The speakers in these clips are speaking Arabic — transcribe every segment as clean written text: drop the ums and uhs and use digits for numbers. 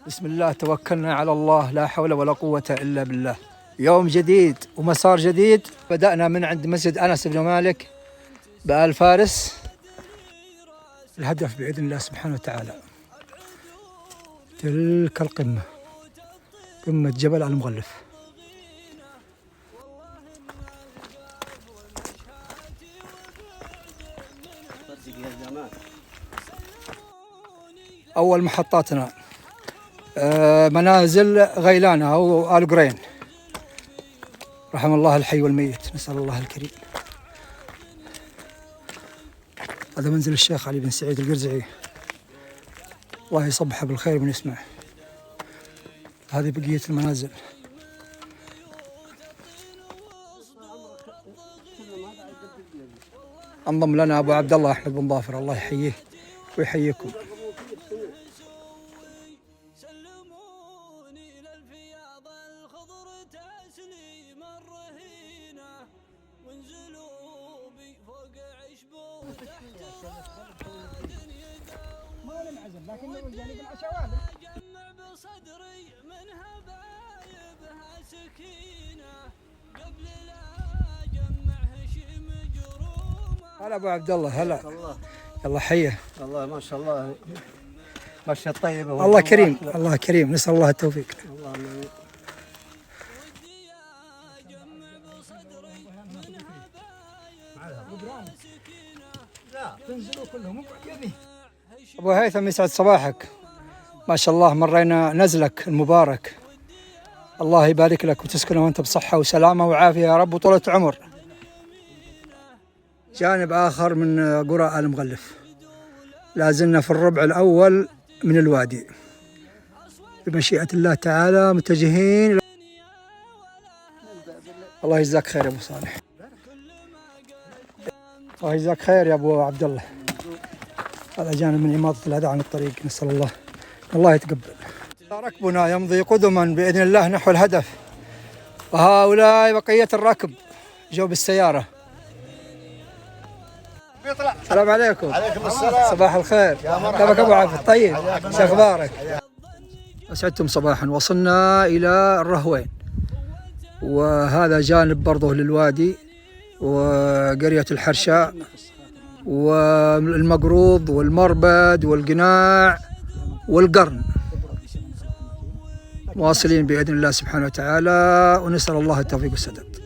بسم الله توكلنا على الله، لا حول ولا قوة إلا بالله. يوم جديد ومسار جديد. بدأنا من عند مسجد أنس بن مالك بآل فارس. الهدف بإذن الله سبحانه وتعالى تلك القمة، قمة جبل المغلف. أول محطاتنا منازل غيلانة أو آل قرين، رحم الله الحي والميت، نسأل الله الكريم. هذا منزل الشيخ علي بن سعيد القرزعي، الله يصبحه بالخير من يسمعه. هذه بقية المنازل. انضم لنا أبو عبد الله أحمد بن ظافر، الله يحييه ويحييكم. هلا ابو عبد الله، هلا. يلا حيه. الله ما شاء الله ماشية طيبة. الله كريم، الله كريم، نسأل الله التوفيق. ابو هيثم يسعد صباحك، ما شاء الله مرينا نزلك المبارك، الله يبارك لك وتسكن وانت بصحة وسلامة وعافية يا رب وطولة عمر. جانب آخر من قرى آل مغلف، لازلنا في الربع الأول من الوادي بمشيئة الله تعالى متجهين. الله يجزاك خير يا أبو صالح، الله يجزاك خير يا أبو عبد الله. هذا جانب من إماطة الأذى عن الطريق، نسأل الله يتقبل. ركبنا يمضي قدما بإذن الله نحو الهدف، وهؤلاء بقية الركب جو بالسيارة. السلام عليكم. عليكم السلام. صباح الخير، كيفك ابو عبد؟ طيب، شو اخبارك؟ اسعدتم صباحا. وصلنا الى الرهوين، وهذا جانب برضه للوادي وقرية الحرشاء والمقروض والمربد والقناع والقرن، واصلين باذن الله سبحانه وتعالى، ونسال الله التوفيق والسداد.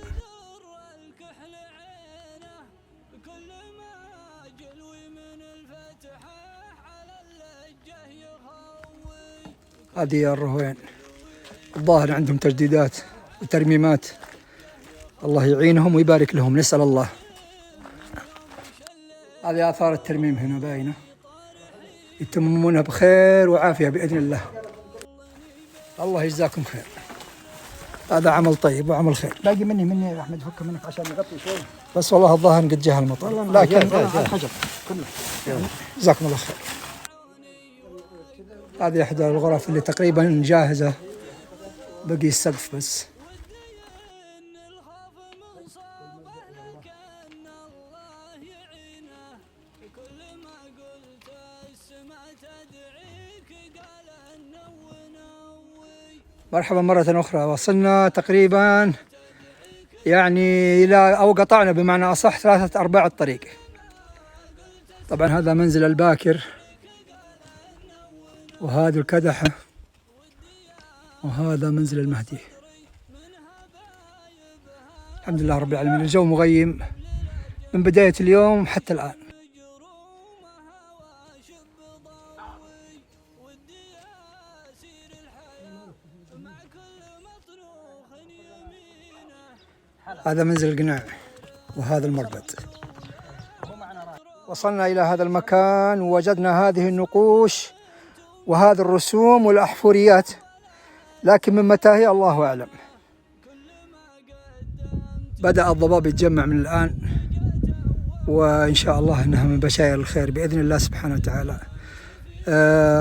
هذه الرهوين الظاهر عندهم تجديدات وترميمات، الله يعينهم ويبارك لهم، نسأل الله. هذه آثار الترميم هنا باينة، يتممونها بخير وعافية بإذن الله. الله يجزاكم خير، هذا عمل طيب وعمل خير. باقي مني يا أحمد، فك منك عشان نغطي شوي بس. والله الظاهر قد جه المطر، لكن الحجر كله. جزاكم الله خير. هذه إحدى الغرف اللي تقريبا جاهزة، بقي السقف بس. مرحبا مرة أخرى. وصلنا تقريبا يعني إلى أو قطعنا بمعنى أصح 3/4 الطريق. طبعا هذا منزل الباكر، وهذه الكدحة، وهذا منزل المهدي. الحمد لله رب العالمين، الجو مغيم من بداية اليوم حتى الآن. هذا منزل القناع وهذا المربد. وصلنا إلى هذا المكان ووجدنا هذه النقوش وهذه الرسوم والأحفوريات، لكن من متى هي الله أعلم. بدأ الضباب يتجمع من الآن، وإن شاء الله أنها من بشائر الخير بإذن الله سبحانه وتعالى.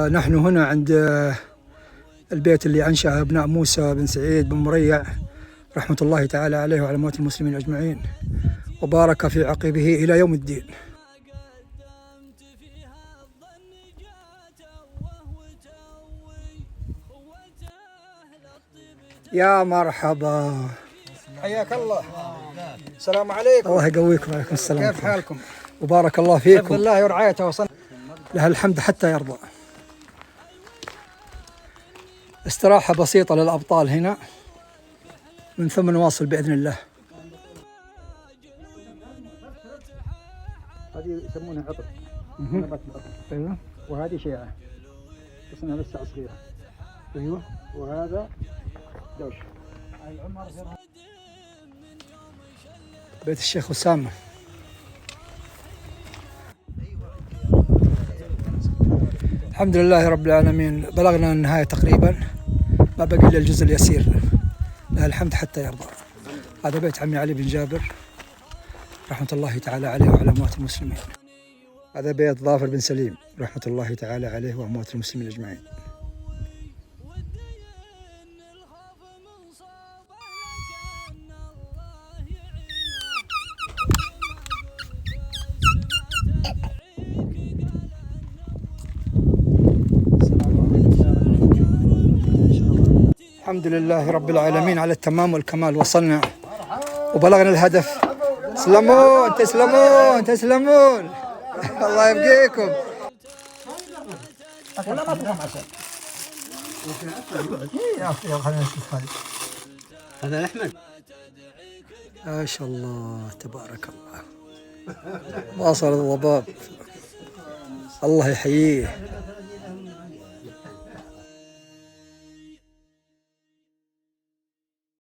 نحن هنا عند البيت اللي أنشأه ابناء موسى بن سعيد بن مريع رحمة الله تعالى عليه وعلى موت المسلمين أجمعين، وبارك في عقبه إلى يوم الدين. يا مرحبا، حياك الله. السلام عليكم. الله يقويكم. وعليكم السلام. كيف حالكم؟ وبارك الله حفظ فيكم. الله ورعايته وصل. له الحمد حتى يرضى. استراحة بسيطة للأبطال هنا، من ثم نواصل بإذن الله. هذه يسمونها عطر. ايوه وهذه شيعة بس انها لسه صغيرة. ايوه. وهذا دوش. بيت الشيخ أسامة. الحمد لله رب العالمين، بلغنا النهاية تقريبا، ما بقي إلا الجزء اليسير. له الحمد حتى يرضى. هذا بيت عمي علي بن جابر رحمة الله تعالى عليه وعلى أموات المسلمين. هذا بيت ظافر بن سليم رحمة الله تعالى عليه وأموات المسلمين أجمعين. الحمد لله رب العالمين على التمام والكمال، وصلنا وبلغنا الهدف. تسلمون تسلمون تسلمون. الله يبقيكم. هذا أحمد. ما شاء الله تبارك الله. واصل الضباب، الله يحييه.